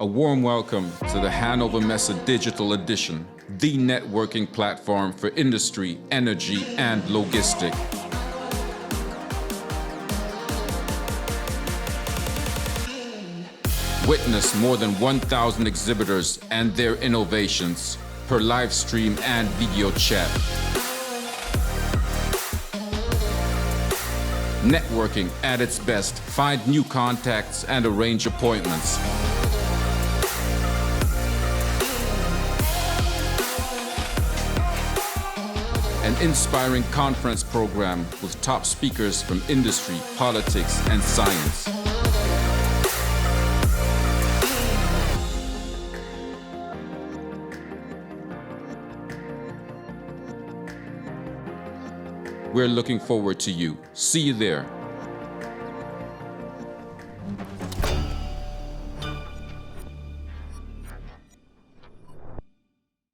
A warm welcome to the Hanover Messe Digital Edition, the networking platform for industry, energy, and logistic. Witness more than 1,000 exhibitors and their innovations per live stream and video chat. Networking at its best. Find new contacts and arrange appointments. An inspiring conference program with top speakers from industry, politics, and science. We're looking forward to you. See you there.